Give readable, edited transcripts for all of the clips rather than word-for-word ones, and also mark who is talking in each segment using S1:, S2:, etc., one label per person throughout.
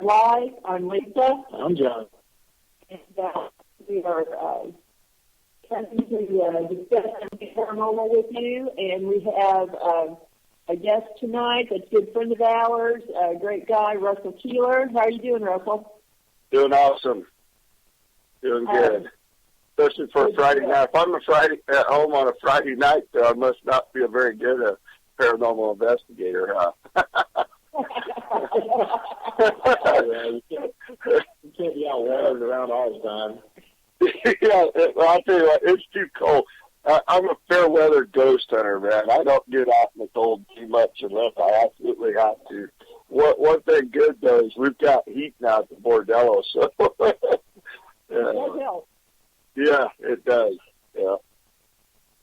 S1: Live. I'm Lisa.
S2: I'm John.
S1: And we are coming to discuss something paranormal with you. And we have a guest tonight that's a good friend of ours, a great guy, Russell Keeler. How are you doing, Russell?
S2: Doing awesome. Doing good. Especially for a Friday night. If I'm at home on a Friday night, I must not be a very good paranormal investigator, huh? You can't be out weathered around all the time. Yeah, well, I'll tell you what, it's too cold. I'm a fair weather ghost hunter, man. I don't get out in the cold too much unless I absolutely have to. One thing good though is we've got heat now at the bordello, so
S1: That helps.
S2: yeah, it does. Yeah.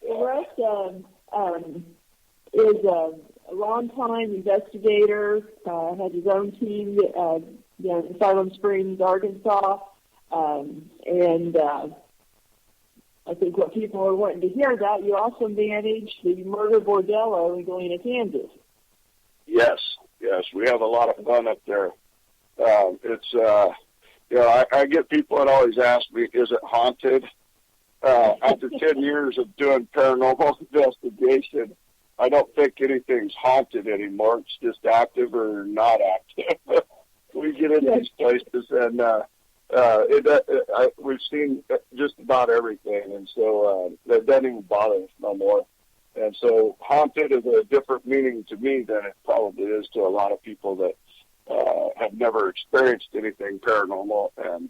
S1: Russ is a long-time investigator, has his own team down in Salem Springs, Arkansas, and I think what people are wanting to hear about, you also manage the Murder Bordello in Galena, Kansas.
S2: Yes, we have a lot of fun up there. I get people that always ask me, is it haunted? After 10 years of doing paranormal investigation, I don't think anything's haunted anymore. It's just active or not active. We get into these places and we've seen just about everything, and so that doesn't even bother us no more. And so haunted is a different meaning to me than it probably is to a lot of people that have never experienced anything paranormal and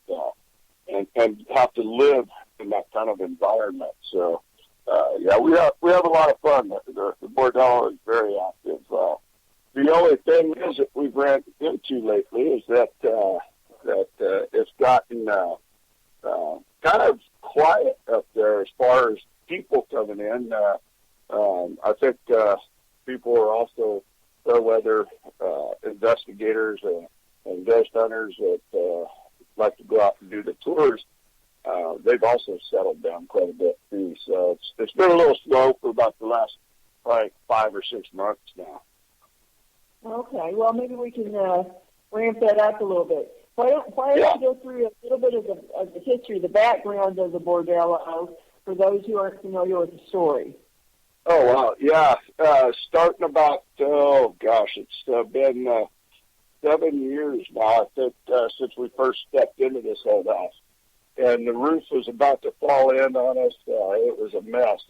S2: have to live in that kind of environment. So, we have a lot of fun. The bordello is very active. The only thing is that we've ran into lately is that it's gotten kind of quiet up there as far as people coming in. I think people are also fair-weather investigators and ghost hunters that like to go out and do the tours. They've also settled down quite a bit too. So it's been a little slow for about the last probably 5 or 6 months now.
S1: Okay, well maybe we can ramp that up a little bit. Why don't you go through a little bit of the history, the background of the bordello for those who aren't familiar with the story?
S2: Oh, wow, yeah. Starting about, it's been 7 years now, I think, since we first stepped into this old house. And the roof was about to fall in on us. It was a mess.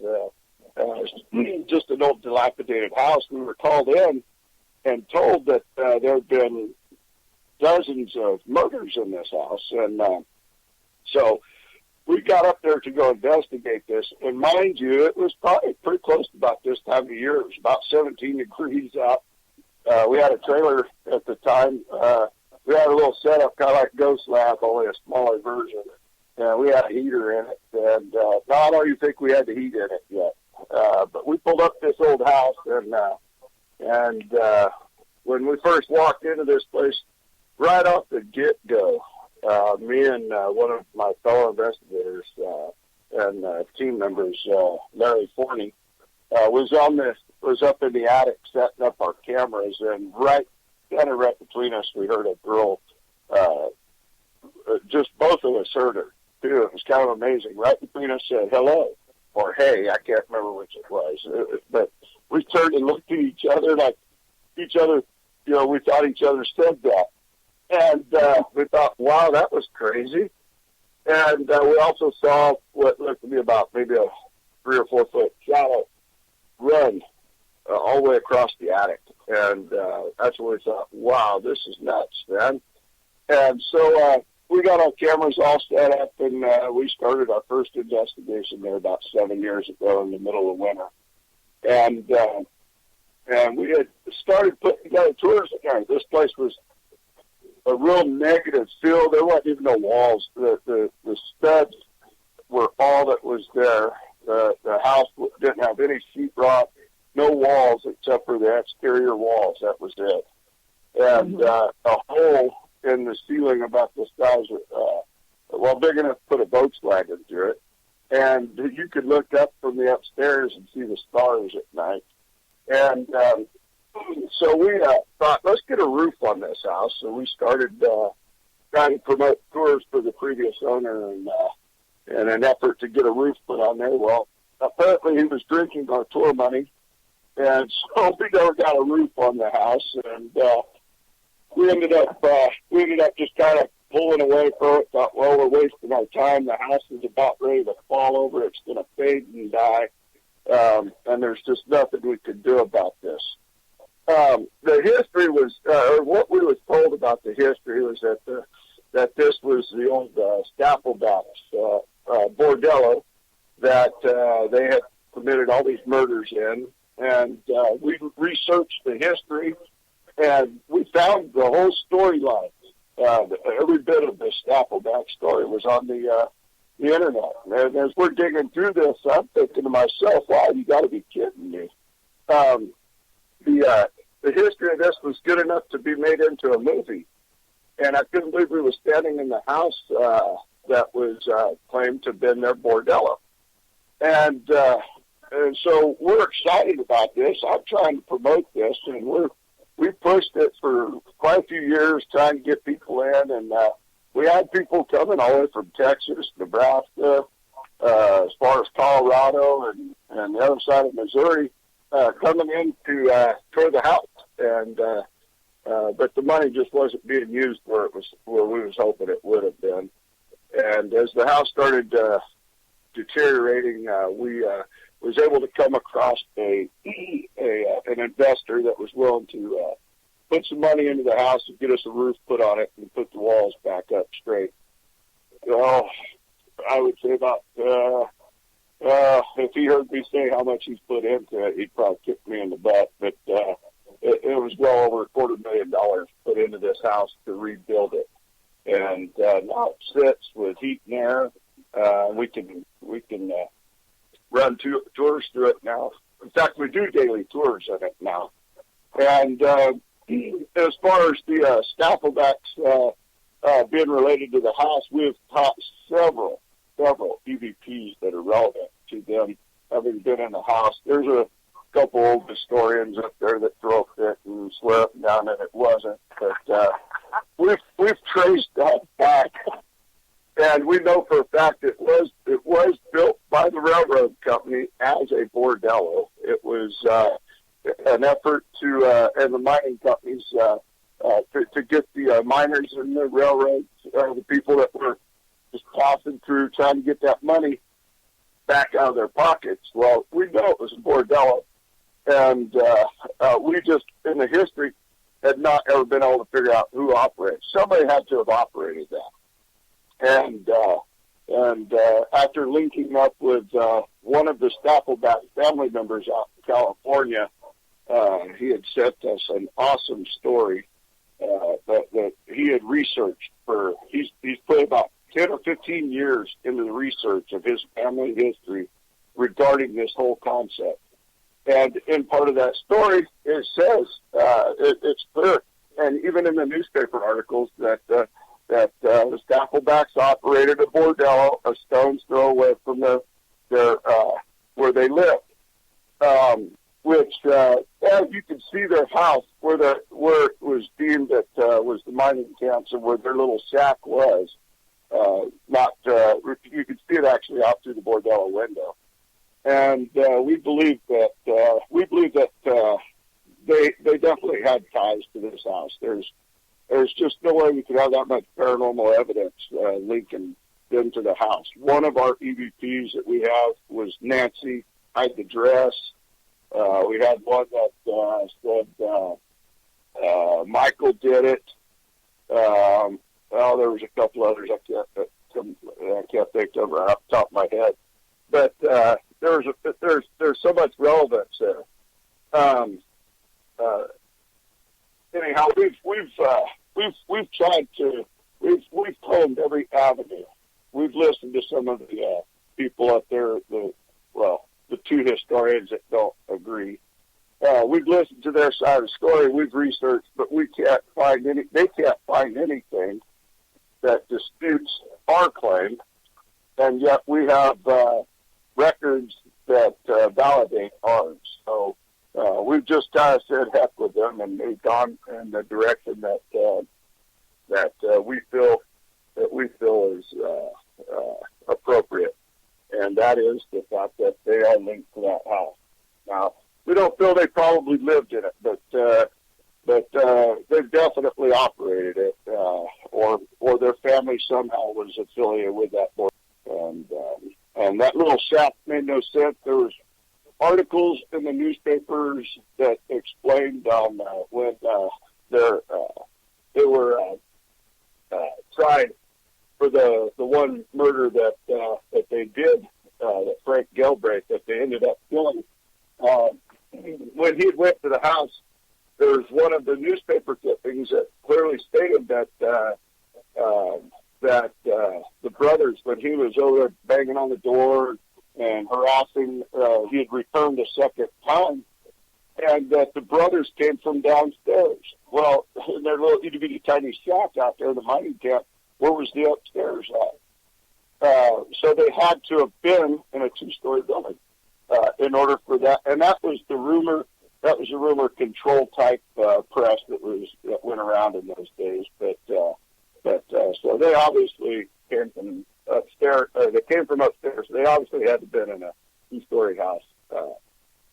S2: Just an old dilapidated house. We were called in and told that there had been dozens of murders in this house. And so we got up there to go investigate this. And mind you, it was probably pretty close to about this time of year. It was about 17 degrees out. We had a trailer at the time. We had a little setup kind of like Ghost Lab, only a smaller version. And we had a heater in it. And I don't even think we had the heat in it yet. But we pulled up this old house. And when we first walked into this place, right off the get-go, me and one of my fellow investigators and team members, Larry Forney, was up in the attic setting up our cameras, and right between us, we heard a girl. Just both of us heard her too. It was kind of amazing. Right between us, said hello or hey, I can't remember which it was, but we turned and looked at each other like each other. We thought each other said that. And we thought, wow, that was crazy. And we also saw what looked to be about maybe a 3 or 4 foot shadow run all the way across the attic. And that's when we thought, wow, this is nuts, man. And so we got our cameras all set up, and we started our first investigation there about 7 years ago in the middle of winter. And we had started putting together tours again. This place was a real negative feel. There wasn't even no walls. The studs were all that was there. The house didn't have any sheetrock, no walls except for the exterior walls. That was it. And a hole in the ceiling about the size of, big enough to put a Volkswagen through it. And you could look up from the upstairs and see the stars at night. And So we thought, let's get a roof on this house. So we started trying to promote tours for the previous owner and in an effort to get a roof put on there. Well, apparently he was drinking our tour money, and so we never got a roof on the house. And we ended up just kind of pulling away from it. Thought, well, we're wasting our time. The house is about ready to fall over. It's going to fade and die, and there's just nothing we could do about this. The history was, or what we was told about the history was that this was the old Stapleback's bordello that they had committed all these murders in, and we researched the history, and we found the whole storyline. Every bit of the Stapleback story was on the internet. And as we're digging through this, I'm thinking to myself, wow, you got to be kidding me. The history of this was good enough to be made into a movie. And I couldn't believe we were standing in the house that was claimed to have been their bordello. And so we're excited about this. I'm trying to promote this, and we pushed it for quite a few years, trying to get people in. And we had people coming all the way from Texas, Nebraska, as far as Colorado, and the other side of Missouri, coming in to tour the house. And but the money just wasn't being used where we was hoping it would have been. And as the house started deteriorating, we was able to come across an investor that was willing to put some money into the house and get us a roof put on it and put the walls back up straight. Well, I would say about if he heard me say how much he's put into it, he'd probably kick me in the butt. But it was well over $250,000 put into this house to rebuild it, and now it sits with heat and air. We can run tours through it now. In fact, we do daily tours of it now. And as far as the Stapplebacks being related to the house, we've taught several EVPs that are relevant to them having been in the house. There's a couple old historians up there that throw a fit and swear up and down that it wasn't. But we've traced that back. And we know for a fact it was built by the railroad company as a bordello. It was an effort to, and the mining companies, to get the miners and the railroads, the people that were just passing through trying to get that money back out of their pockets. Well, we know it was a bordello. And we just, in the history, had not ever been able to figure out who operated. Somebody had to have operated that. And after linking up with one of the Stapleback family members out in California, he had sent us an awesome story that he had researched for. He's put about 10 or 15 years into the research of his family history regarding this whole concept. And in part of that story, it says it's clear, and even in the newspaper articles, that the Stapplebacks operated a bordello a stone's throw away from their where they lived, which as you can see their house where it was deemed that was the mining camps and where their little shack was. You could see it actually out through the bordello window, and we believe that they definitely had ties to this house. There's just no way we could have that much paranormal evidence linking them to the house. One of our EVPs that we have was Nancy, hide the dress. We had one that said Michael did it. Well, there was a couple others I can't think of right off the top of my head. But there's so much relevance there. Anyhow, we've tried to we've combed every avenue. We've listened to some of the people up there, the two historians that don't agree. We've listened to their side of the story. We've researched, but they can't find anything that disputes our claim, and yet we have records that validate ours. So we've just kind of said heck with them and moved on in the direction that we feel is appropriate, and that is the fact that they are linked to that house. Now, we don't feel they probably lived in it, but they've definitely operated it, or their family somehow was affiliated with that board. And that little shaft made no sense. There was articles in the newspapers that explained when they were tried for the one murder that they did, that Frank Galbraith, that they ended up killing. When he went to the house, there was one of the newspaper clippings that clearly stated that the brothers, when he was over there banging on the door and harassing, he had returned a second time, and that the brothers came from downstairs. Well, in their little itty-bitty tiny shack out there in the mining camp, where was the upstairs at? So they had to have been in a two-story building in order for that. And that was the rumor. That was a rumor control type press that went around in those days. But so they obviously came from upstairs. They came from upstairs. They obviously had to have been in a two-story house.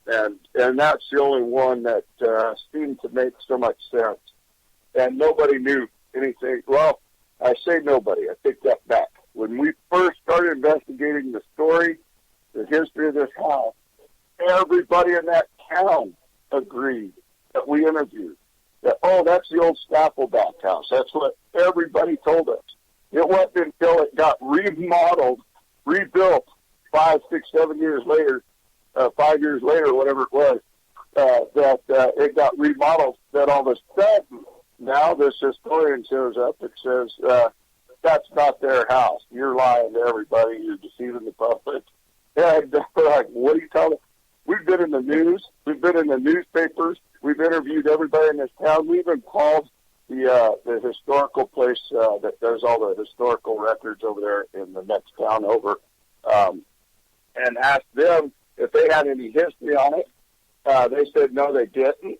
S2: And that's the only one that seemed to make so much sense. And nobody knew anything. Well, I say nobody. I take that back. When we first started investigating the story, the history of this house, everybody in that town agreed that we interviewed that, oh, that's the old Staffelback house. That's what everybody told us. It wasn't until it got remodeled, rebuilt 5, 6, 7 years later, 5 years later, whatever it was, that it got remodeled, that all of a sudden, now this historian shows up and says, that's not their house. You're lying to everybody. You're deceiving the public. And we're like, what are you telling us? We've been in the news. We've been in the newspapers. We've interviewed everybody in this town. We even called the historical place that does all the historical records over there in the next town over, and asked them if they had any history on it. They said no, they didn't.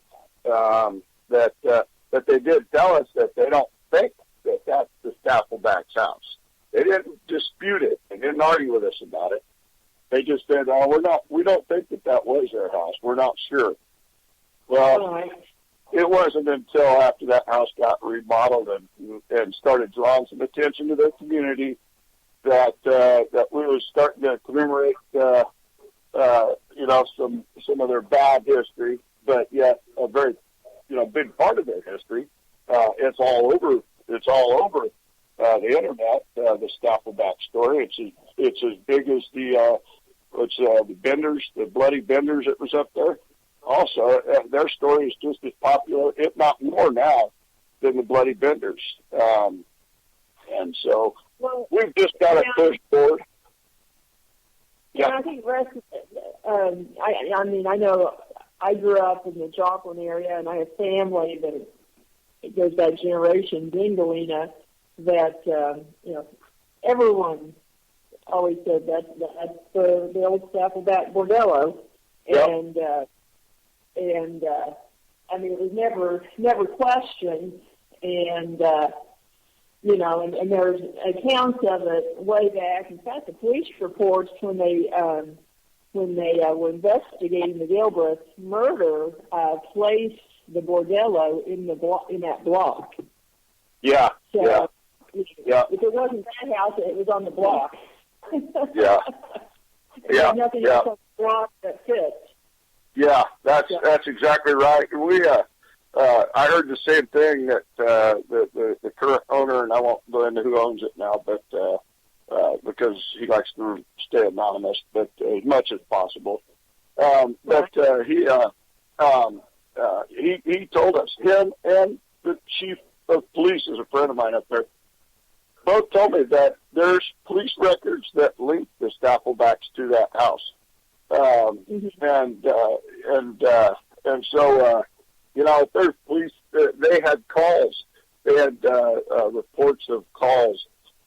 S2: But they did tell us that they don't think that that's the Staffelback's house. They didn't dispute it. They didn't argue with us about it. They just said, "Oh, we don't think that was their house. We're not sure." Well, it wasn't until after that house got remodeled and started drawing some attention to the community that we were starting to commemorate, some of their bad history, but yet a very, big part of their history. It's all over. It's all over the internet. The Staffelback story. It's as big as the Benders, the bloody Benders that was up there. Also, their story is just as popular, if not more now, than the bloody Benders. And so we've just got to push forward.
S1: Yeah, I think the rest of it, I know I grew up in the Joplin area, and I have family that it goes back generations in Galena that, everyone always said that's the old Staffelback Bordello.
S2: Yep.
S1: And it was never questioned, and and there's accounts of it way back. In fact, the police reports when they were investigating the Galbraith murder placed the Bordello in that block.
S2: Yeah.
S1: So
S2: yeah.
S1: If it wasn't that house, it was on the block.
S2: Yeah.
S1: There's nothing else on the block that fits.
S2: Yeah, that's exactly right. We I heard the same thing that the current owner, and I won't go into who owns it now, but because he likes to stay anonymous, but as much as possible. But he told us, him and the chief of police is a friend of mine up there, both told me that there's police records that link the Staffelbacks to that house. And so if there's police, they had calls. They had reports of calls,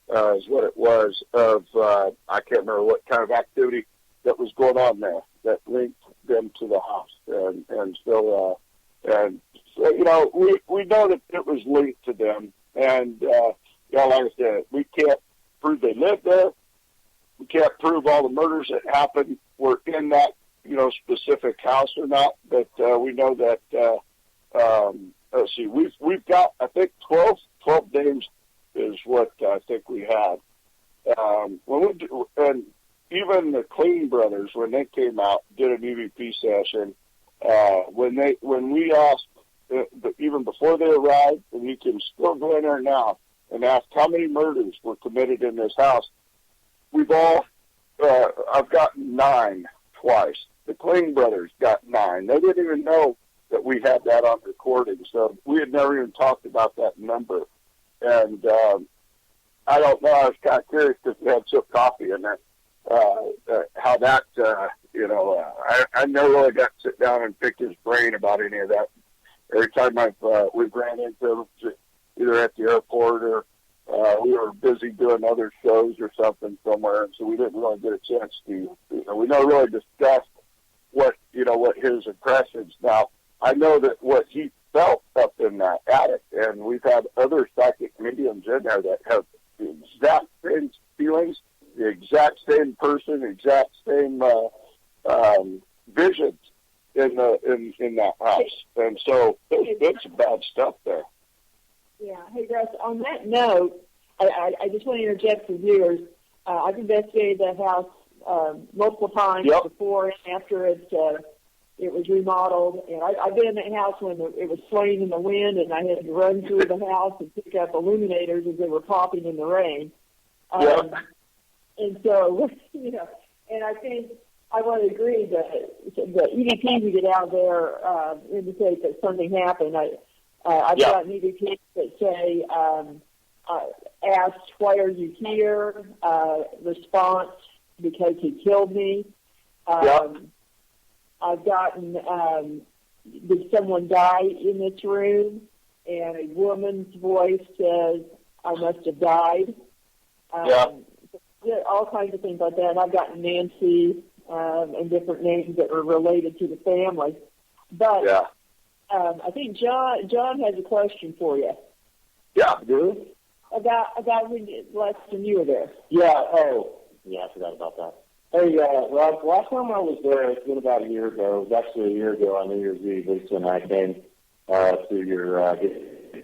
S2: is what it was, of I can't remember what kind of activity that was going on there that linked them to the house, and so we know that it was linked to them, and like I said, we can't prove they lived there. We can't prove all the murders that happened were in that specific house or not, but we know that. Let's see, we've got, I think 12 names is what I think we had. And even the Clean brothers, when they came out, did an EVP session. When we asked, even before they arrived, and you can still go in there now and ask how many murders were committed in this house. I've gotten 9 twice. The Clean brothers got 9. They didn't even know that we had that on recording, so we had never even talked about that number. And I don't know, I was kind of curious because we had some coffee in there, how that, I never really got to sit down and pick his brain about any of that. Every time we've ran into him, either at the airport or we were busy doing other shows or something somewhere, and so we didn't really get a chance to, we never really discussed what his impressions. Now, I know that what he felt up in that attic, and we've had other psychic mediums in there that have the exact same feelings, the exact same person, the exact same visions in that house, and so there's some bad stuff there.
S1: Yeah. Hey, Russ, on that note, I just want to interject for viewers. I've investigated that house multiple times before and after it was remodeled. And I've been in that house when it was swaying in the wind, and I had to run through the house and pick up illuminators as they were popping in the rain. And so, and I think I want to agree that the EVPs we get out there indicate that something happened. I've got EVPs that say, asked, why are you here? Response, because he killed me. I've gotten, did someone die in this room? And a woman's voice says, I must have died. All kinds of things like that. And I've gotten Nancy and different names that were related to the family. But I think John has a question for you.
S3: Yeah, do
S1: About when last time you were there.
S3: I forgot about that. Hey, Rob, last time I was there, it's been about a year ago. It was actually a year ago on New Year's Eve. Lisa and I came to your at the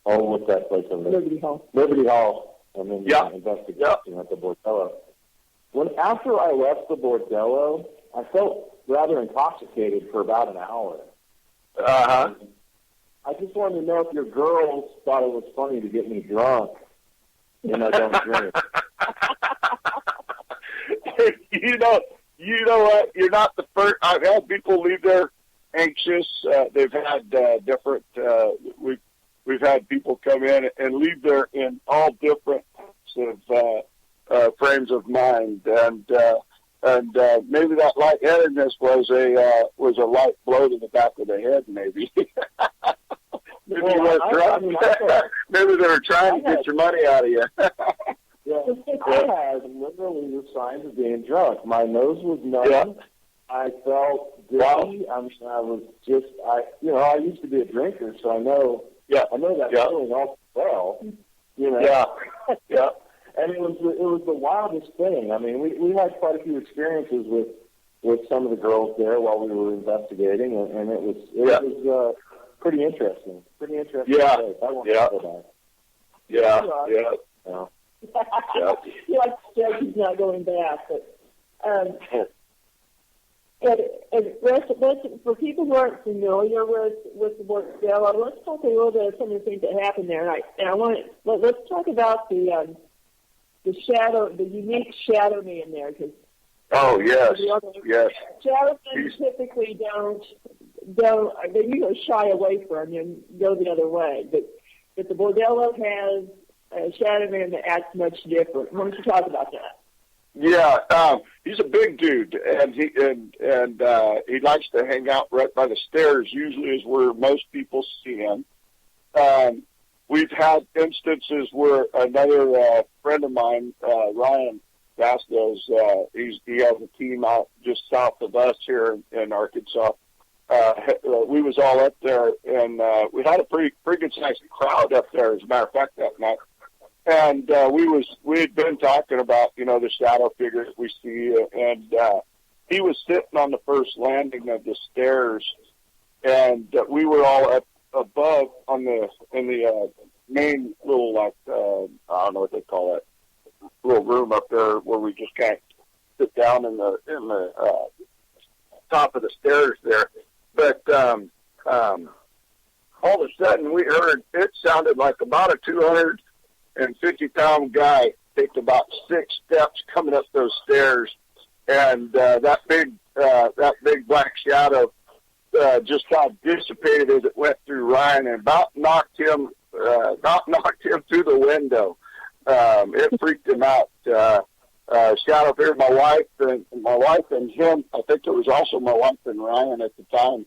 S3: what's that place over there? Liberty Hall, and then investigation at the Bordello. After I left the Bordello, I felt rather intoxicated for about an hour. I just wanted to know if your girls thought it was funny to get me drunk when I don't drink.
S2: You know what? You're not the first. I've had people leave there anxious. They've had different. We've had people come in and leave there in all different types of frames of mind, and maybe that lightheadedness was a light blow to the back of the head, maybe. Maybe you weren't drunk. Maybe they were trying to get your money out of you.
S3: I had literally the signs of being drunk. My nose was numb. I felt dizzy. I was just, I used to be a drinker, so I know that feeling all well. And it was the wildest thing. I mean, we had quite a few experiences with some of the girls there while we were investigating, and it was pretty interesting. Pretty interesting.
S2: Yeah.
S3: I want to go back.
S1: He likes to joke he's not going back, but and for people who aren't familiar with the Bordello, let's talk a little bit of some of the things that happened there. And I want let's talk about the unique shadow man there, because shadow men typically don't they usually shy away from you and go the other way, but the Bordello has a shadow man that acts much different. Why don't you talk about that?
S2: Yeah, he's a big dude, and he likes to hang out right by the stairs. Usually, is where most people see him. We've had instances where another friend of mine, Ryan, Vasquez, he has a team out just south of us here in Arkansas. We was all up there, and we had a pretty good sized crowd up there, as a matter of fact, that night. And we had been talking about, the shadow figures we see, and he was sitting on the first landing of the stairs, and we were all up above in the main little, I don't know what they call it, little room up there where we just kind of sit down in the top of the stairs there. But all of a sudden we heard, it sounded like about a 250-pound guy take about 6 steps coming up those stairs, and that big black shadow just got dissipated as it went through Ryan and about knocked him through the window. It freaked him out. Shadow figure, my wife and him, I think it was also my wife and Ryan at the time,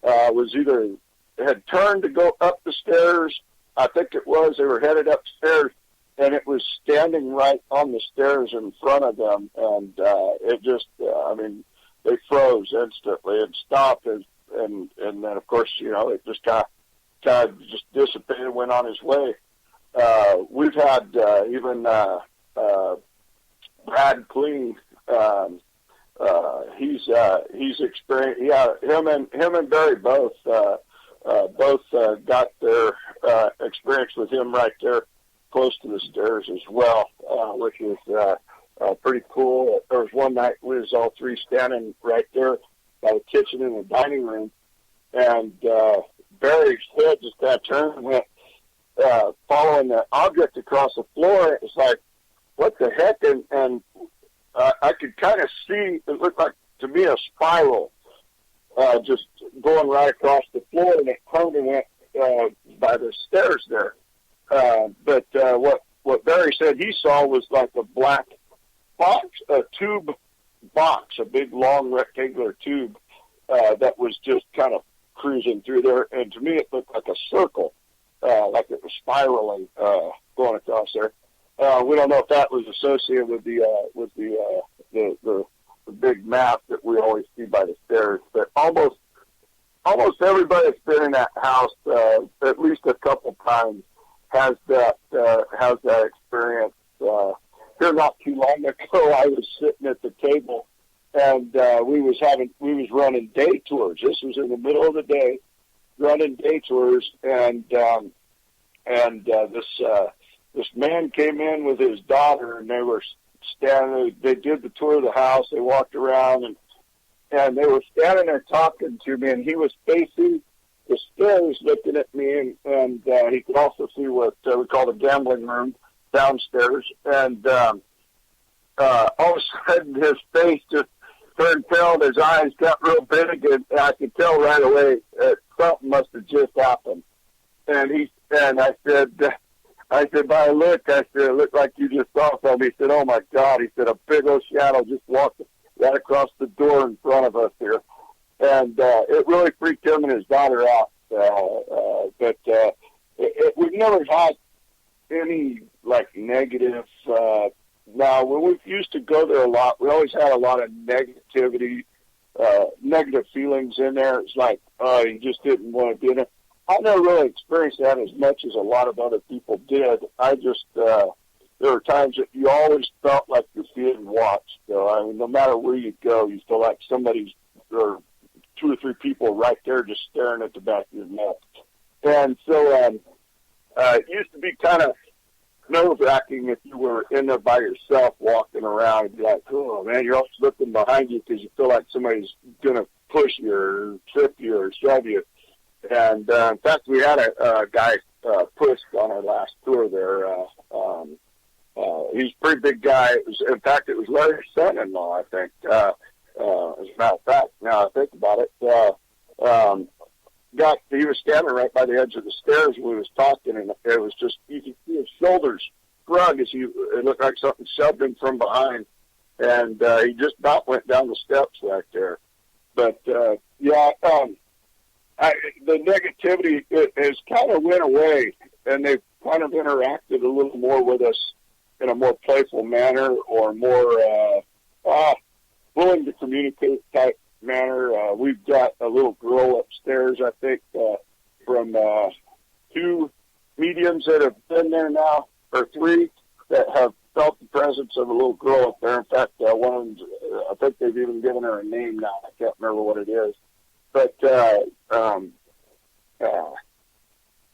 S2: was either had turned to go up the stairs. I think it was, they were headed upstairs, and it was standing right on the stairs in front of them, and it just, they froze instantly and stopped, and then, of course, it just kind of just dissipated and went on his way. We've had even Brad Kling, he's experienced. Yeah, him and Barry both got their experience with him right there close to the stairs as well, which is pretty cool. There was one night we was all three standing right there by the kitchen in the dining room, and Barry's head just kind of turned and went following the object across the floor. It was like, what the heck? And I could kind of see, it looked like to me a spiral just going right across the floor, and it turned and went by the stairs there. But what Barry said he saw was like a black box, a tube box, a big long rectangular tube that was just kind of cruising through there. And to me, it looked like a circle, like it was spiraling going across there. We don't know if that was associated with the big map that we always see by the stairs, but almost everybody that's been in that house at least a couple times has that experience. Here not too long ago, I was sitting at the table, and we was running day tours. This was in the middle of the day, running day tours, and this man came in with his daughter, and they were standing. They did the tour of the house. They walked around, and they were standing there talking to me, and he was facing the stairs looking at me, and he could also see what we call the gambling room downstairs. And all of a sudden, his face just turned pale, and his eyes got real big, and I could tell right away something must have just happened. And I said, by look, it looked like you just saw something. He said, oh, my God. He said, a big old shadow just walked right across the door in front of us here. And it really freaked him and his daughter out. But we've never had any, negative. Now, when we used to go there a lot, we always had a lot of negativity, negative feelings in there. It's like, you just didn't want to be in it. I never really experienced that as much as a lot of other people did. I just, there were times that you always felt like you're being watched. So, no matter where you go, you feel like somebody's, or 2 or 3 people right there just staring at the back of your neck. And so, it used to be kind of nerve-wracking if you were in there by yourself walking around and be like, oh, man, you're always looking behind you because you feel like somebody's going to push you or trip you or shove you. And, in fact, we had a guy pushed on our last tour there. He's a pretty big guy. In fact, it was Larry's son-in-law, I think. As a matter of fact, now I think about it. He was standing right by the edge of the stairs when we was talking, and it was just, you could see his shoulders shrug as it looked like something shoved him from behind. And he just about went down the steps right there. But, the negativity has kind of went away, and they've kind of interacted a little more with us. in a more playful manner or more willing to communicate type manner. We've got a little girl upstairs, I think, from 2 mediums that have been there now, or 3 that have felt the presence of a little girl up there. In fact, one of them, I think they've even given her a name now. I can't remember what it is. But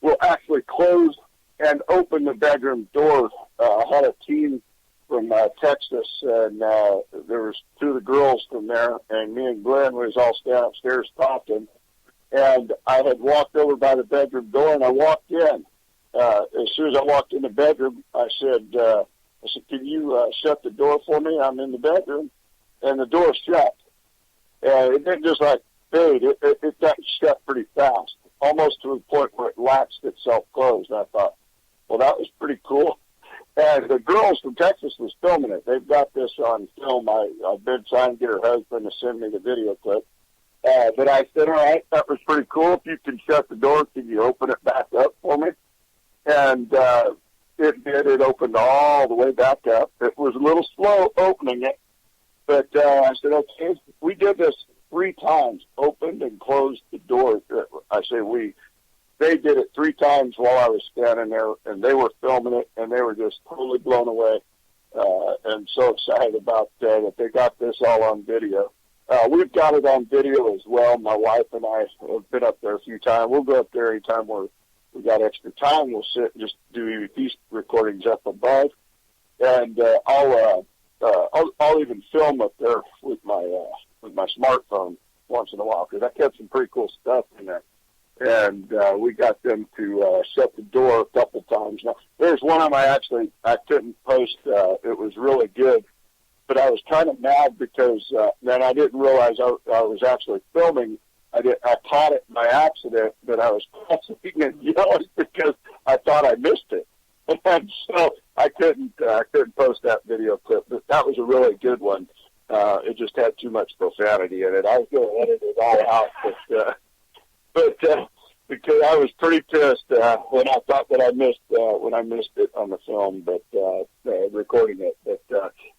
S2: we'll actually close and open the bedroom door. I had a team from Texas, and there was 2 of the girls from there, and me and Glenn was all standing upstairs talking. And I had walked over by the bedroom door, and I walked in. As soon as I walked in the bedroom, I said, can you shut the door for me? I'm in the bedroom. And the door shut. And it didn't just like fade. It got shut pretty fast, almost to the point where it latched itself closed. And I thought, well, that was pretty cool. And the girls from Texas was filming it. They've got this on film. I've been trying to get her husband to send me the video clip. But I said, all right, that was pretty cool. If you can shut the door, can you open it back up for me? And it did. It opened all the way back up. It was a little slow opening it. But I said, okay, we did this 3 times, opened and closed the door. I say we. They did it 3 times while I was standing there, and they were filming it, and they were just totally blown away and so excited about that they got this all on video. We've got it on video as well. My wife and I have been up there a few times. We'll go up there anytime we got extra time. We'll sit and just do these recordings up above, and I'll even film up there with my smartphone once in a while, because I kept some pretty cool stuff in there. And we got them to shut the door a couple times. Now, there's one of them I couldn't post. It was really good, but I was kind of mad because then I didn't realize I was actually filming. I caught it by accident, but I was cussing and yelling because I thought I missed it, and so I couldn't post that video clip. But that was a really good one. It just had too much profanity in it. I was going to edit it all out, but because I was pretty pissed when I thought that I missed it on the film, but recording it.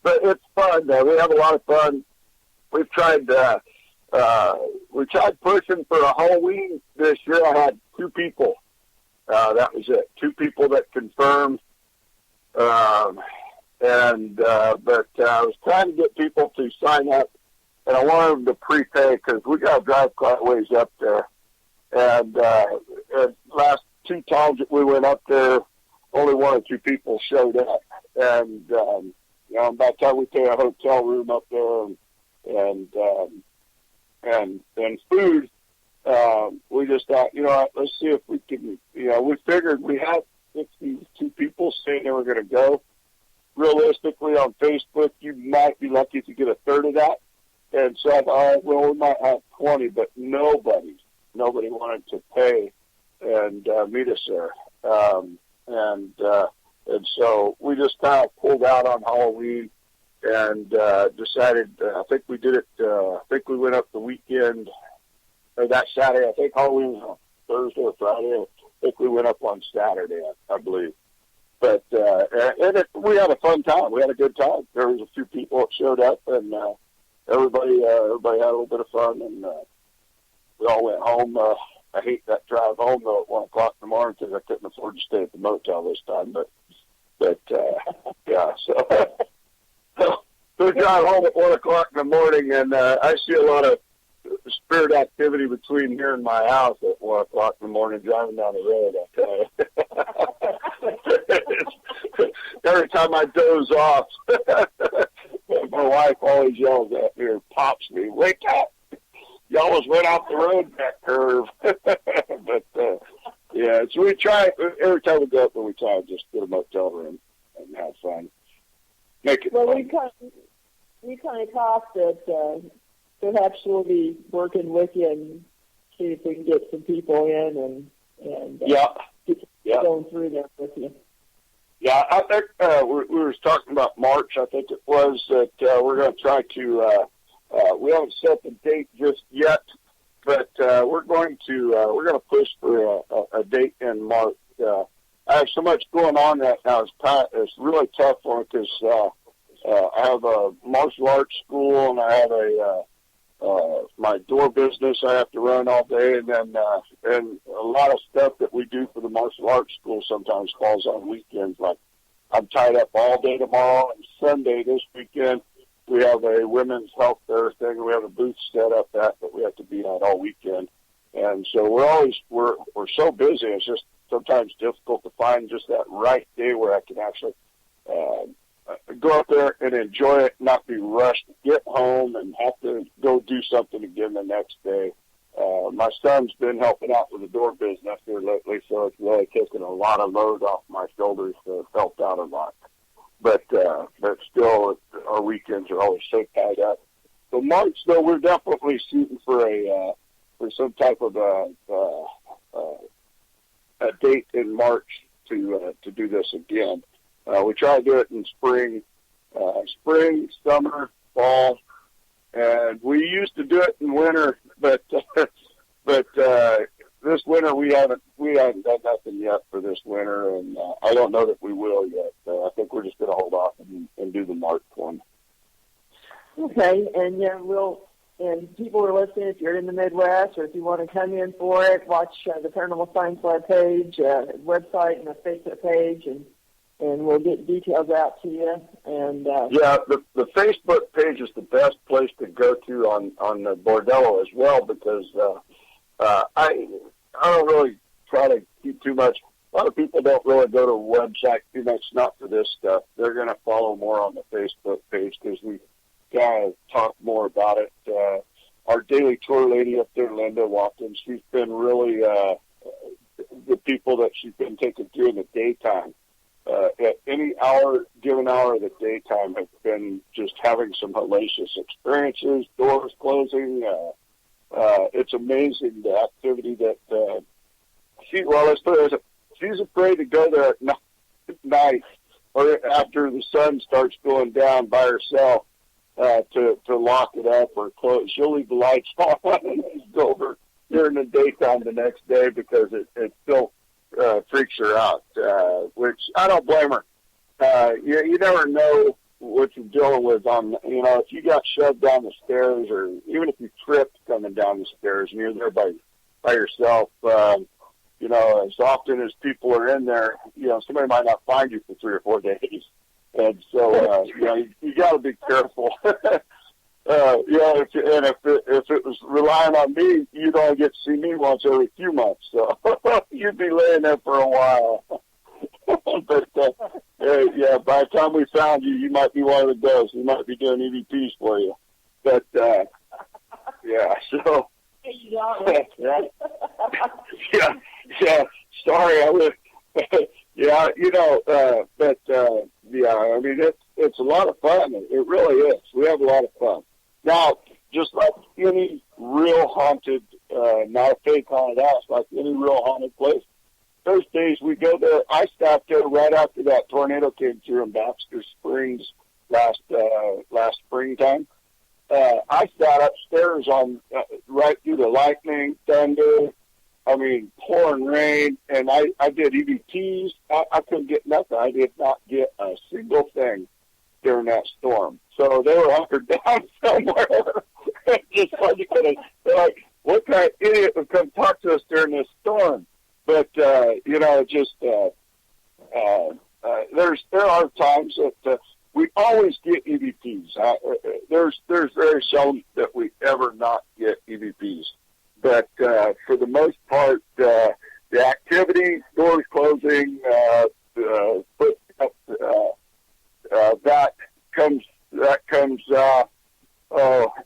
S2: But it's fun. We have a lot of fun. We tried pushing for a Halloween this year. I had 2 people. That was it. 2 people that confirmed. But I was trying to get people to sign up, and I wanted them to prepay because we got to drive quite a ways up there. And last 2 times that we went up there, only 1 or 2 people showed up. And by the time we pay a hotel room up there and food, we just thought, let's see if we can. We figured we had 62 people saying they were going to go. Realistically, on Facebook, you might be lucky if you get a third of that. And so I thought, we might have 20, but nobody wanted to pay and meet us there. And so we just kind of pulled out on Halloween and decided, I think we did it, I think we went up the weekend, or that Saturday. I think Halloween was on Thursday or Friday. I think we went up on Saturday, I believe. But we had a fun time. We had a good time. There was a few people that showed up, and everybody had a little bit of fun, and we all went home. I hate that drive home, though, at 1 o'clock in the morning because I couldn't afford to stay at the motel this time. But yeah, so we drive home at 1 o'clock in the morning, and I see a lot of spirit activity between here and my house at 1 o'clock in the morning driving down the road, I tell you. Every time I doze off, my wife always yells at me or pops me, "Wake up! You almost went off the road that curve." But yeah, so we try every time we go up there. We try to just get a motel room and have fun, make it.
S1: Well,
S2: fun.
S1: we kind of talked that perhaps we'll be working with you and see if we can get some people in and going through there with you.
S2: Yeah, I think we were talking about March. I think it was that we're going to try to. We haven't set the date just yet, but we're going to push for a date in March. I have so much going on right now. It's really tough for me because I have a martial arts school, and I have my door business I have to run all day, and then and a lot of stuff that we do for the martial arts school sometimes falls on weekends. Like I'm tied up all day tomorrow and Sunday this weekend. We have a women's health fair thing. We have a booth set up that we have to be at all weekend, and so we're so busy. It's just sometimes difficult to find just that right day where I can actually go out there and enjoy it, not be rushed to get home and have to go do something again the next day. My son's been helping out with the door business here lately, so it's really taken a lot of load off my shoulders to have helped out a lot. But still, our weekends are always so tied up. So March, though, we're definitely shooting for some type of a date in March to do this again. We try to do it in spring, summer, fall, and we used to do it in winter, but this winter we haven't done nothing yet for this winter, and I don't know that we will yet. I think we're just going to hold off and do the March one.
S1: Okay, and and people are listening, if you're in the Midwest or if you want to come in for it, watch the Paranormal Science Lab page, website, and the Facebook page, and we'll get details out to you. And
S2: yeah, the Facebook page is the best place to go to on the Bordello as well, because I don't really try to keep too much. A lot of people don't really go to a website too much, not for this stuff. They're going to follow more on the Facebook page because we kind of talk more about it. Our daily tour lady up there, Linda Watkins, she's been really the people that she's been taking through in the daytime. At any given hour of the daytime, have been just having some hellacious experiences, doors closing. It's amazing the activity that she's afraid to go there at night or after the sun starts going down by herself to lock it up or close. She'll leave the lights on and go over during the daytime the next day because it still freaks her out, which I don't blame her. You never know what you're dealing with if you got shoved down the stairs or even if you tripped coming down the stairs and you're there by yourself, as often as people are in there, somebody might not find you for 3 or 4 days. And so, you got to be careful. If it was relying on me, you'd only get to see me once every few months. So you'd be laying there for a while. But, by the time we found you, you might be one of the ghosts. We might be doing EVPs for you. But, so.
S1: Hey, you got it.
S2: Yeah. Sorry, I would. It's a lot of fun. It really is. We have a lot of fun. Now, just like any real haunted, not a fake haunted house, like any real haunted place, those days we go there. I stopped there right after that tornado came through in Baxter Springs last springtime. I sat upstairs on right through the lightning, thunder, pouring rain, and I did EVPs. I couldn't get nothing. I did not get a single thing during that storm. So they were hunkered down somewhere. Just they're like, what kind of idiot would come talk to us during this storm? But there are times that we always get EVPs. There's very seldom that we ever not get EVPs. But for the most part, the activity, doors closing, that comes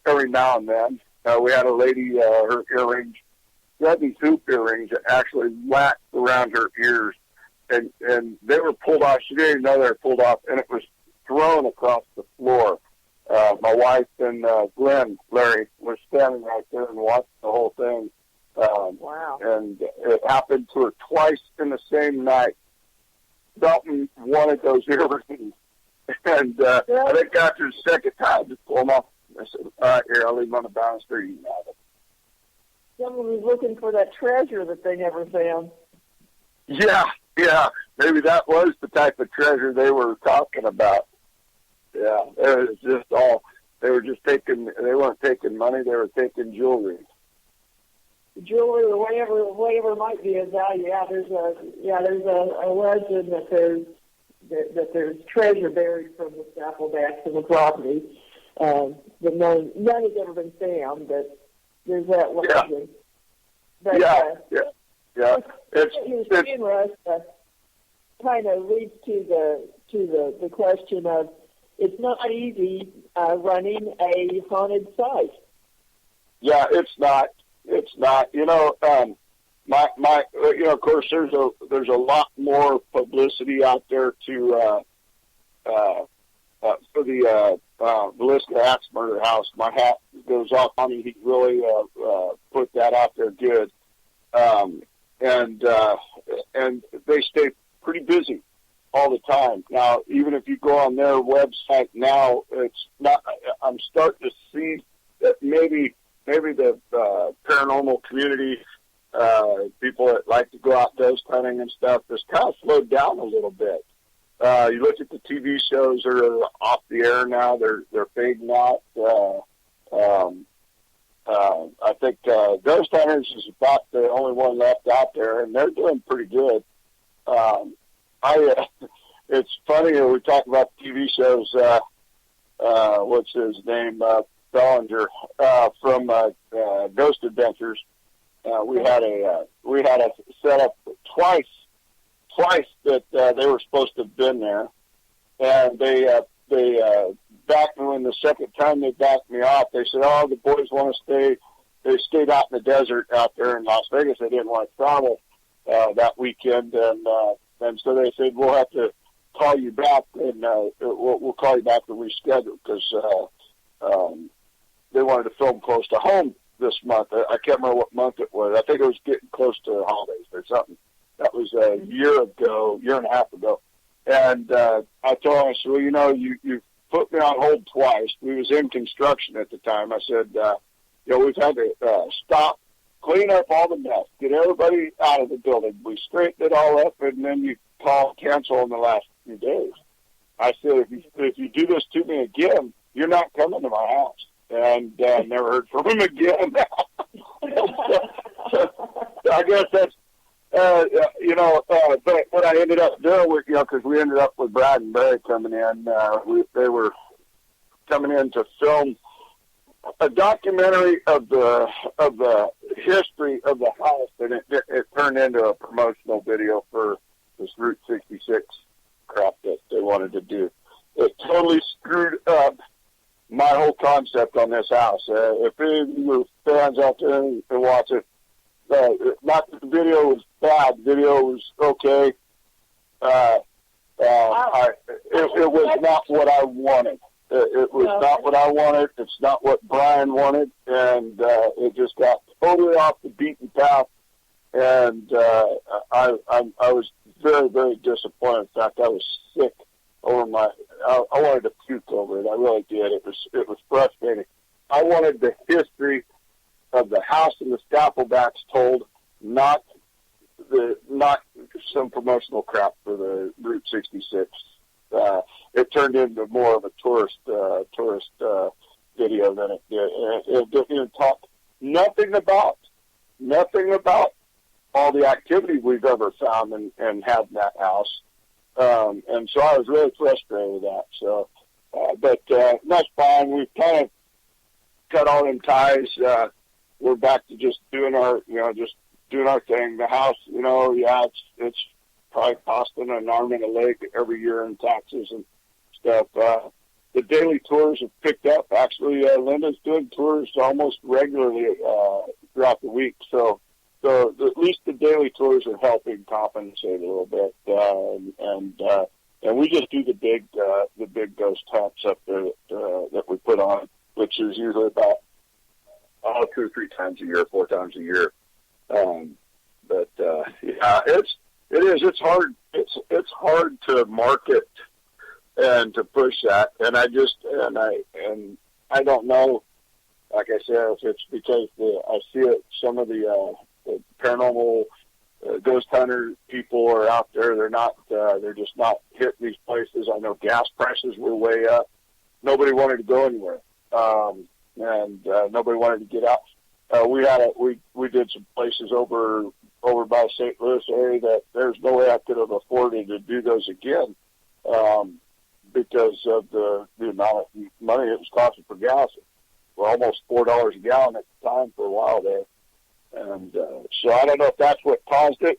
S2: every now and then. We had a lady, her earrings, she had these hoop earrings that actually waxed around her ears, and they were pulled off. She didn't even know they were pulled off, and it was thrown across the floor. My wife and Glenn, Larry, were standing right there and watched the whole thing.
S1: Wow.
S2: And it happened to her twice in the same night. Dalton wanted those earrings. And I think after the second time, just pull them off. I said, all right, here, I'll leave them on the banister. You can have it.
S1: Someone was looking for that treasure that they never found.
S2: Yeah. maybe that was the type of treasure they were talking about. Yeah, it was just all, they weren't taking money, they were taking jewelry.
S1: Jewelry or whatever might be of value. There's a legend that there's treasure buried from the scaffoldbacks in the property. But none has ever been found, but there's that legend. But, It's saying, Russ, kind of leads to the question of, it's not easy running a haunted site.
S2: Yeah, it's not. It's not. Of course, there's a lot more publicity out there for the Villisca Axe Murder House. My hat goes off on him. He really put that out there good, and they stay pretty busy all the time. Now, even if you go on their website now, it's not. I'm starting to see that maybe the paranormal community, people that like to go out ghost hunting and stuff, has kind of slowed down a little bit. You look at the TV shows that are off the air now; they're fading out. I think Ghost Hunters is about the only one left out there, and they're doing pretty good. It's funny we talk about TV shows. What's his name? Bellinger from Ghost Adventures. We had a setup twice that they were supposed to have been there, and they backed me. When the second time they backed me off, they said, "Oh, the boys want to stay." They stayed out in the desert out there in Las Vegas. They didn't want to travel that weekend, and so they said, "We'll have to call you back, and we'll call you back to reschedule," because they wanted to film close to home this month. I can't remember what month it was. I think it was getting close to the holidays or something. That was a year and a half ago. And I told him, I said, "Well, you put me on hold twice." We was in construction at the time. I said, we've had to stop, clean up all the mess, get everybody out of the building. We straightened it all up, and then you cancel in the last few days. I said, if you do this to me again, you're not coming to my house. And never heard from him again. So I guess that's, but what I ended up doing with, because we ended up with Brad and Barry coming in, they were coming in to film a documentary of the history of the house, and it turned into a promotional video for this Route 66 crap that they wanted to do. It totally screwed up my whole concept on this house. If any of you fans out there and watch it, not that the video was bad, the video was okay. It was not what I wanted. It was not what I wanted. It's not what Brian wanted, and it just got totally off the beaten path. And I was very, very disappointed. In fact, I was sick over I wanted to puke over it. I really did. It was frustrating. I wanted the history of the house and the scaffoldbacks told, not some promotional crap for the Route 66. It turned into more of a tourist video than it did. It didn't even talk nothing about all the activity we've ever found and had in that house. And so I was really frustrated with that. So, but that's fine. We've kind of cut all them ties. We're back to just doing our thing. The house, it's probably costing an arm and a leg every year in taxes and stuff. The daily tours have picked up. Actually, Linda's doing tours almost regularly throughout the week. So at least the daily tours are helping compensate a little bit. And we just do the big ghost hunts up there that we put on, which is usually about 2 or 3 times a year, 4 times a year. It's hard. It's hard to market and to push that. And I don't know. Like I said, if it's because I see it, some of the paranormal ghost hunter people are out there. They're not. They're just not hitting these places. I know gas prices were way up. Nobody wanted to go anywhere, and nobody wanted to get out. We did some places over by St. Louis area that there's no way I could have afforded to do those again, because of the amount of money it was costing for gas. Well, almost $4 a gallon at the time for a while there. And so I don't know if that's what caused it.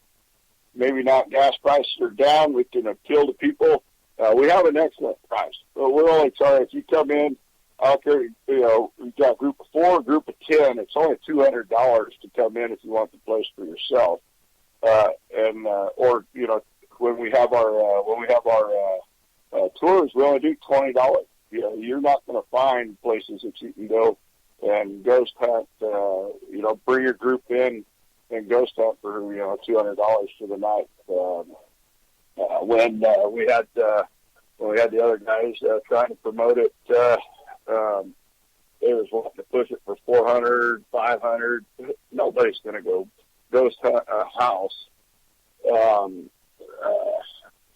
S2: Maybe now gas prices are down. We can appeal to people. We have an excellent price. But we're only sorry if you come in out there, we've got a group of 4, a group of 10. It's only $200 to come in if you want the place for yourself. Or when we have our tours, we only do $20. You're not going to find places that you can go and ghost hunt. Bring your group in and ghost hunt for $200 for the night. When we had the other guys trying to promote it, they was wanting to push it for $400, $500. Nobody's going to go ghost hunt a house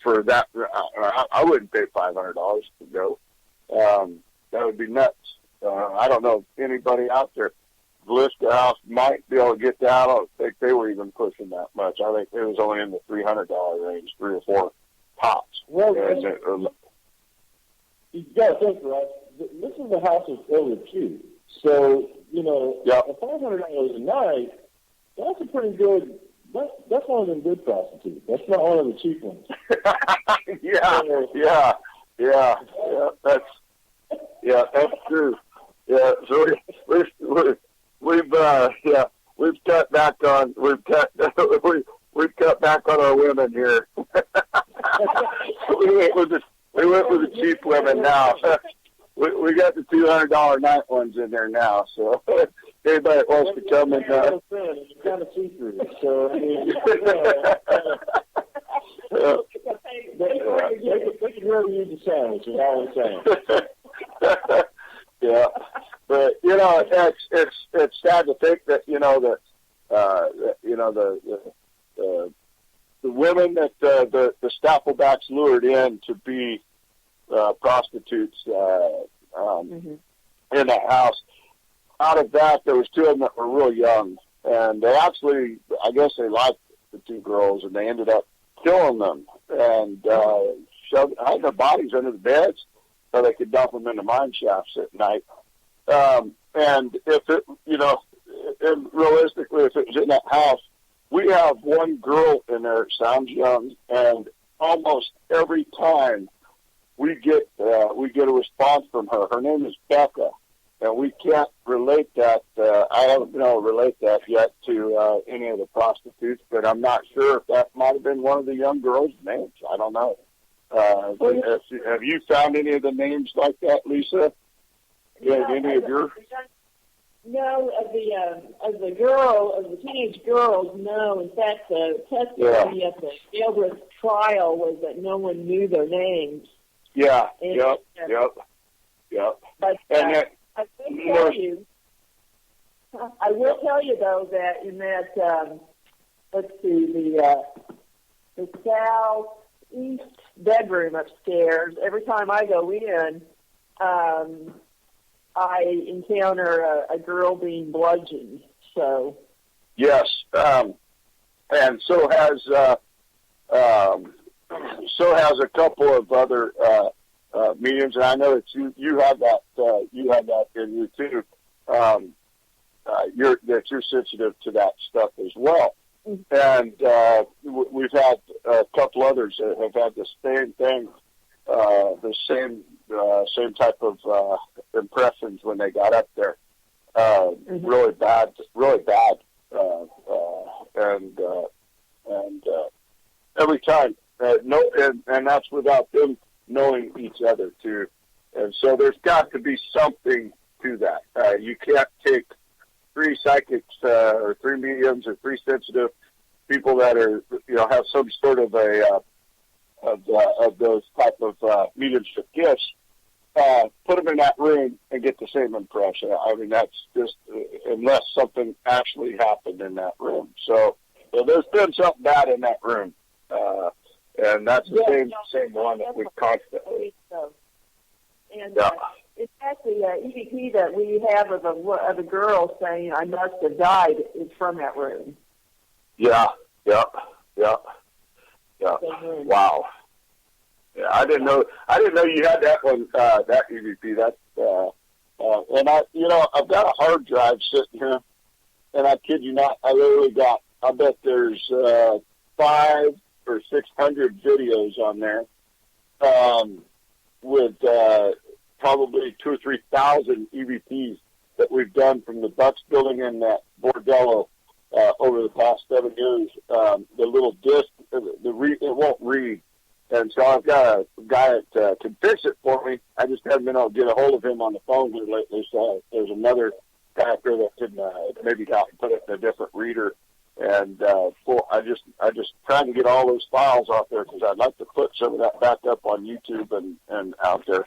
S2: for that. I wouldn't pay $500 to go. That would be nuts. I don't know if anybody out there, Valiska House might be able to get that. I don't think they were even pushing that much. I think it was only in the $300 range, 3 or 4 tops.
S3: Well, you got to think, Russ, this is the house of ill repute. So, at $500 a night, that's a pretty good, that's one of them good prostitutes. That's not one of the cheap ones. That's true. Yeah, so we've cut back on we've cut back on our women here. we went with the cheap women now. We got the $200 night ones in there now. So anybody that wants to come and it's kind of see-through. So I mean, they can really use the sandwich. Is all I'm saying.
S2: Yeah, but it's sad to think that the women that the Staffelbacks lured in to be prostitutes in that house. Out of that, there was 2 of them that were real young, and they actually, I guess, they liked the 2 girls, and they ended up killing them and hiding their bodies under the beds so they could dump them into mine shafts at night. And if it, and realistically, if it was in that house, we have one girl in there, sounds young, and almost every time we get a response from her. Her name is Becca, and we can't relate that. I haven't been able to relate that yet to any of the prostitutes, but I'm not sure if that might have been one of the young girls' names. I don't know. Have you found any of the names like that, Lisa? Any of your?
S1: No, of the teenage girls, no. In fact, the testimony at the jailbirth trial was that no one knew their names.
S2: Yeah.
S1: Yep. But I will tell you though that in that the southeast bedroom upstairs, every time I go in, I encounter a girl being bludgeoned. So
S2: yes, and so has a couple of other mediums, and I know that you have that in you too. You're sensitive to that stuff as well. And we've had a couple others that have had the same thing, the same type of impressions when they got up there. Really bad, and every time, and that's without them knowing each other too. And so there's got to be something to that. You can't take 3 psychics or 3 mediums or 3 sensitive people that are have some sort of of those type of mediumship gifts. Put them in that room and get the same impression. I mean, that's just unless something actually happened in that room. So So there's been something bad in that room, and that's the same one that we constantly.
S1: And in fact, the EVP that we have of a girl saying "I must have died" is from that room.
S2: Yeah. Wow. Yeah, I didn't know you had that one, that EVP. That's and I've got a hard drive sitting here, and I kid you not, I bet there's 500 or 600 videos on there, with probably 2,000 or 3,000 EVPs that we've done from the Bucks building in that Bordello over the past 7 years. The little disc, it won't read. And so I've got a guy that can fix it for me. I just haven't been able to get a hold of him on the phone here lately. So there's another guy up there that can maybe put it in a different reader. And I just trying to get all those files out there because I'd like to put some of that back up on YouTube and out there.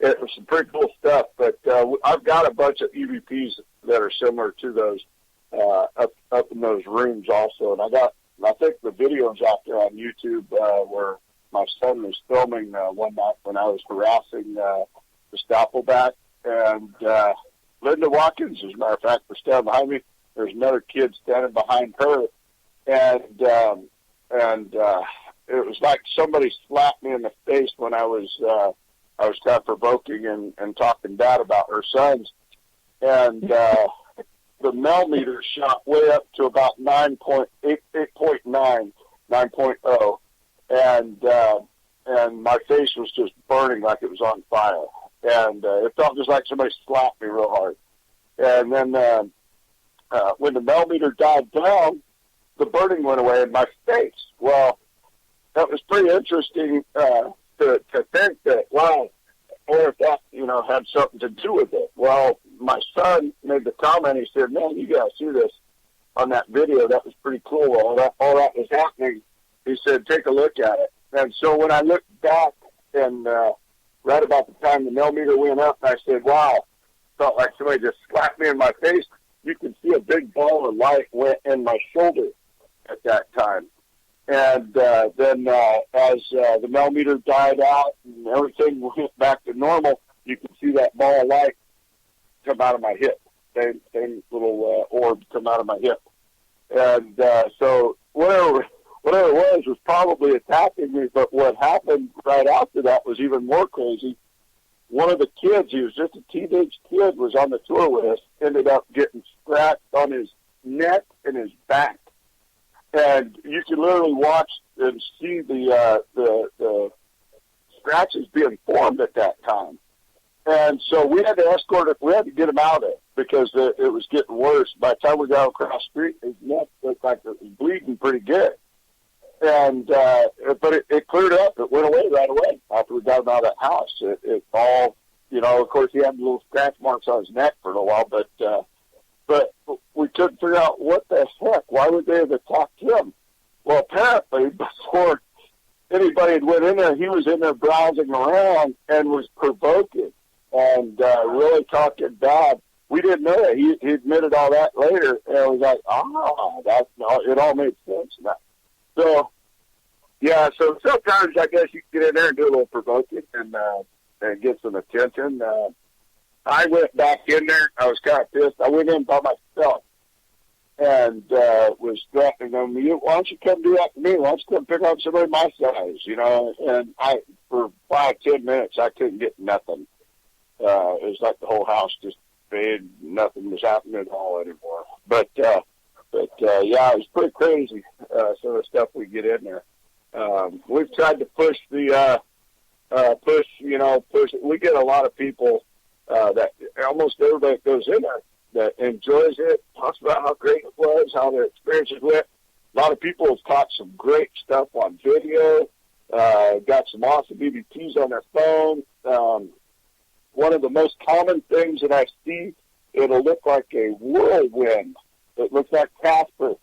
S2: It was some pretty cool stuff. But I've got a bunch of EVPs that are similar to those up in those rooms also. And I think the video's out there on YouTube where my son was filming one night when I was harassing the Stoppelback. And Linda Watkins, as a matter of fact, was standing behind me. There's another kid standing behind her. And it was like somebody slapped me in the face when I was kind of provoking and talking bad about her sons. And the millimeter shot way up to about 8.9, 9.0, and my face was just burning like it was on fire, and it felt just like somebody slapped me real hard. And then when the millimeter died down, the burning went away in my face. Well, that was pretty interesting to think that, wow, or if that, had something to do with it. Well, my son made the comment, he said, man, you guys see this on that video. That was pretty cool. All that was happening. He said, take a look at it. And so when I looked back and right about the time the millimeter went up, I said, wow, felt like somebody just slapped me in my face. You could see a big ball of light went in my shoulder at that time. And then as the millimeter died out and everything went back to normal, you could see that ball of light come out of my hip, same little orb come out of my hip. And so whatever it was probably attacking me, but what happened right after that was even more crazy. One of the kids, he was just a teenage kid, was on the tour with us, ended up getting scratched on his neck and his back. And you can literally watch and see the scratches being formed at that time. And so we had to escort it. We had to get him out of it because it was getting worse. By the time we got across the street, his neck looked like it was bleeding pretty good. And but it cleared up. It went away right away after we got him out of that house. It all, of course, he had little scratch marks on his neck for a while, but we couldn't figure out what the heck. Why would they have attacked him? Well, apparently, before anybody had went in there, he was in there browsing around and was provoking and really talking bad. We didn't know that. He admitted all that later, and it was like, it all made sense now. So, yeah, so sometimes I guess you can get in there and do a little provoking and get some attention. I went back in there. I was kind of pissed. I went in by myself and was threatening them. Why don't you come do that to me? Why don't you come pick on somebody my size? And for 5-10 minutes, I couldn't get nothing. It was like the whole house just faded. Nothing was happening at all anymore. But yeah, it was pretty crazy, some of the stuff we get in there. We've tried to push push. We get a lot of people that almost everybody that goes in there that enjoys it, talks about how great it was, how their experiences went. A lot of people have caught some great stuff on video, got some awesome EVPs on their phone. One of the most common things that I see, it'll look like a whirlwind. It looks like Casper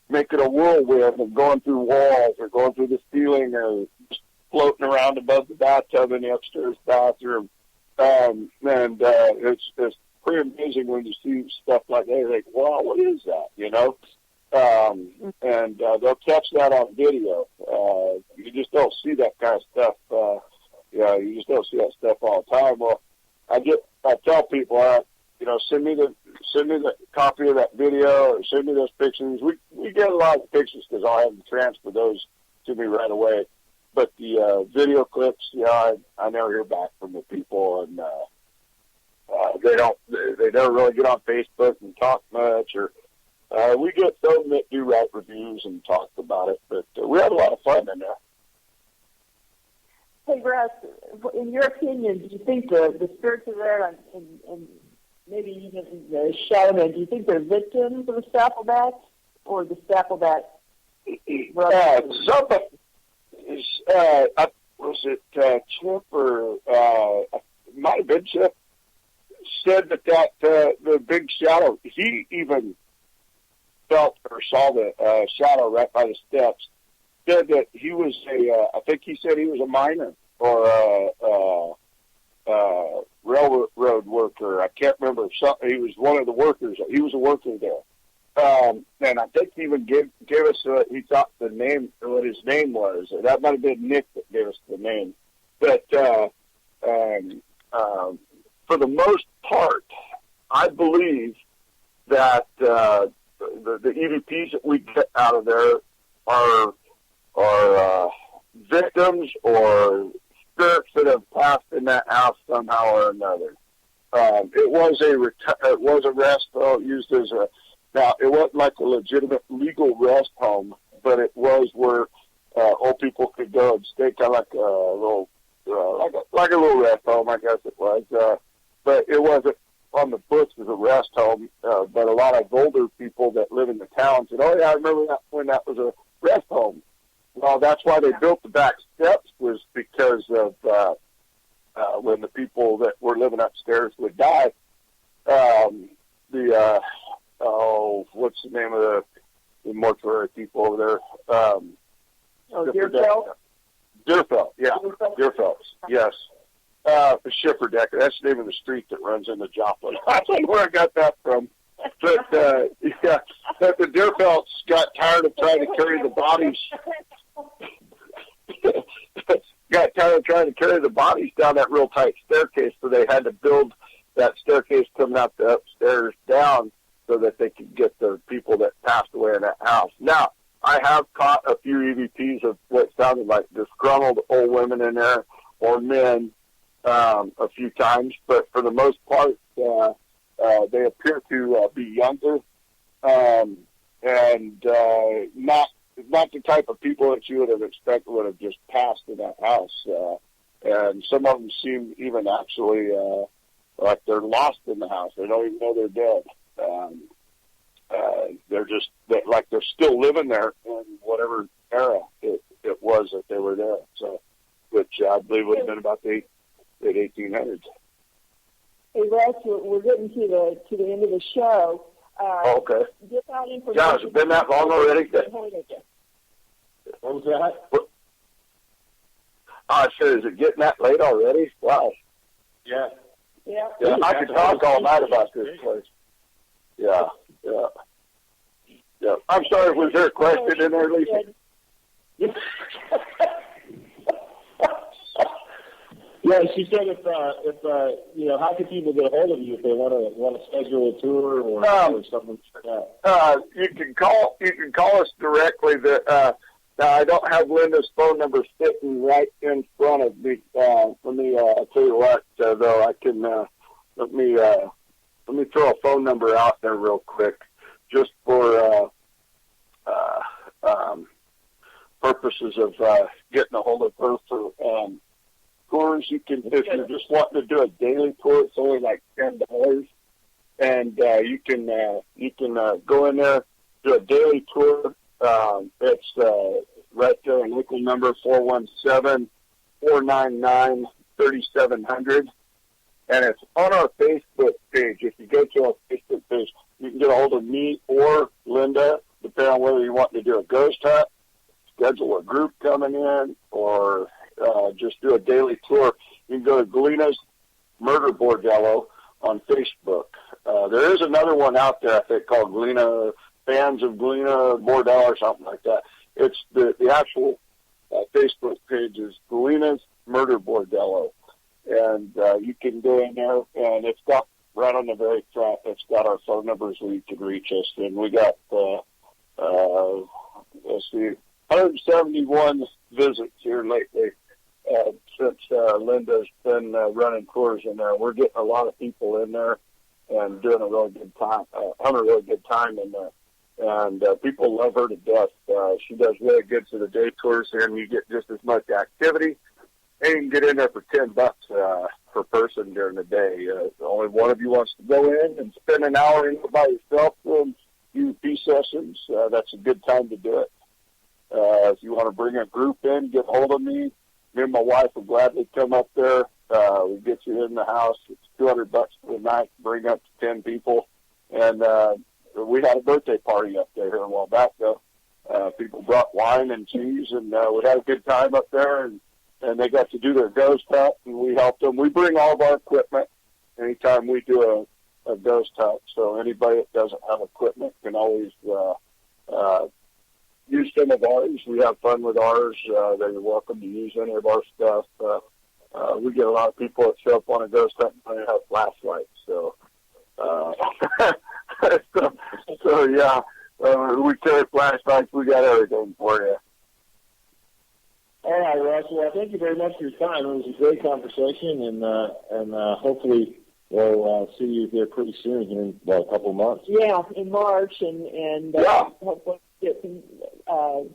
S2: making a whirlwind and going through walls or going through the ceiling or just floating around above the bathtub in the upstairs bathroom. And it's pretty amazing when you see stuff like that. You're like, wow, what is that? and they'll catch that on video. You just don't see that kind of stuff. You just don't see that stuff all the time. Well, I tell people, send me the copy of that video or send me those pictures. We get a lot of pictures because I'll have them transfer those to me right away. But the video clips, I never hear back from the people, and they never really get on Facebook and talk much, or we get some that do write reviews and talk about it, but we have a lot of fun in there.
S1: Hey, Russ, in your opinion, do you think the spirits are there, and maybe even the shaman, do you think they're victims of the Staplebat, or the Staplebat?
S2: Was it Chip or it might have been Chip, said that the big shadow, he even felt or saw the shadow right by the steps, said that he was I think he said he was a miner or a railroad worker. I can't remember. He was one of the workers. He was a worker there. And I think he even gave us, he thought the name, what his name was. That might have been Nick that gave us the name. But for the most part, I believe that the EVPs that we get out of there are victims or spirits that have passed in that house somehow or another. It was a rest used as a. Now, it wasn't like a legitimate legal rest home, but it was where old people could go and stay, kind of like a little, like a little rest home, I guess it was. But it wasn't on the books as a rest home. But a lot of older people that live in the town said, "Oh yeah, I remember that when that was a rest home." Well, that's why they built the back steps, was because of when the people that were living upstairs would die. What's the name of the mortuary people over there?
S1: Deerfeld?
S2: Deerfeld, yeah. Deerfeld, yes. Schifferdecker, that's the name of the street that runs into Joplin. I don't know where I got that from. But, but the Deerfelds got tired of trying to carry the bodies. Got tired of trying to carry the bodies down that real tight staircase, so they had to build that staircase coming out the upstairs down so that they could get the people that passed away in that house. Now, I have caught a few EVPs of what sounded like disgruntled old women in there, or men, a few times, but for the most part, they appear to be younger, and not the type of people that you would have expected would have just passed in that house. And some of them seem even actually like they're lost in the house. They don't even know they're dead. Like they're still living there in whatever era it was that they were there. So, which I believe would have been about the 1800s.
S1: Hey, Russ, we're getting to the end of the show.
S2: Okay.
S1: Get that information.
S2: Yeah, has it been that long already?
S3: What was that?
S2: I said, is it getting that late already? Wow.
S3: Yeah.
S1: Yeah.
S2: Yeah, I could talk all night about this place. Yeah. I'm sorry, was there a question in there, Lisa?
S3: Yeah, she said if how can people get a hold of you if they want to schedule a tour or something like that?
S2: You can call us directly. Now I don't have Linda's phone number sitting right in front of me. I'll tell you what, though, I can let me throw a phone number out there real quick, just for purposes of getting a hold of her for tours. You can, if you're just wanting to do a daily tour, it's only like $10, and you can go in there, do a daily tour. It's right there, a local number 417-499-3700, and it's on our Facebook page. If you go to our Facebook page, you can get a hold of me or Linda, depending on whether you want to do a ghost hunt, schedule a group coming in, or just do a daily tour. You can go to Galena's Murder Bordello on Facebook. There is another one out there, I think, called Galena fans of Galena Bordello or something like that. It's the actual Facebook page is Galena's Murder Bordello. And you can go in there, and it's got right on the very front, it's got our phone numbers where you can reach us. And we got, let's see, 171 visits here lately since Linda's been running tours in there. We're getting a lot of people in there and doing a really good time, having a really good time in there. And people love her to death. She does really good for the day tours, and you get just as much activity. And you can get in there for $10 per person during the day. Only one of you wants to go in and spend an hour in by yourself doing UP sessions. That's a good time to do it. If you want to bring a group in, get hold of me. Me and my wife will gladly come up there. We get you in the house. It's $200 for the night. Bring up to 10 people. And we had a birthday party up there here a while back, though. People brought wine and cheese, and we had a good time up there. And they got to do their ghost hunt, and we helped them. We bring all of our equipment anytime we do a ghost hunt. So anybody that doesn't have equipment can always use some of ours. We have fun with ours. They're welcome to use any of our stuff. We get a lot of people that show up on a ghost hunt and they have flashlights. So, yeah, we carry flashlights. We got everything for you.
S3: All right, Russ. Well, thank you very much for your time. It was a great conversation, and hopefully we'll see you here pretty soon, here in a couple of months.
S1: Yeah, in March, and hopefully get some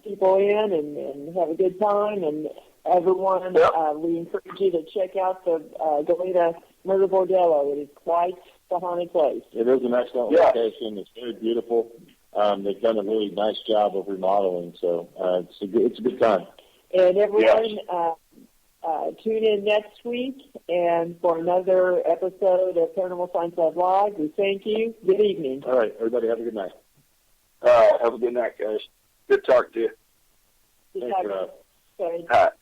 S1: people in and have a good time. And everyone, we encourage you to check out the Galena Murder Bordello. It is quite the haunted place.
S3: It is an excellent location. It's very beautiful. They've done a really nice job of remodeling, so it's a good time.
S1: And everyone, tune in next week and for another episode of Paranormal Science Lab Live. We thank you. Good evening.
S3: All right, everybody, have a good night.
S2: Have a good night, guys. Good talk to you.
S1: Good talk to you.
S2: All right.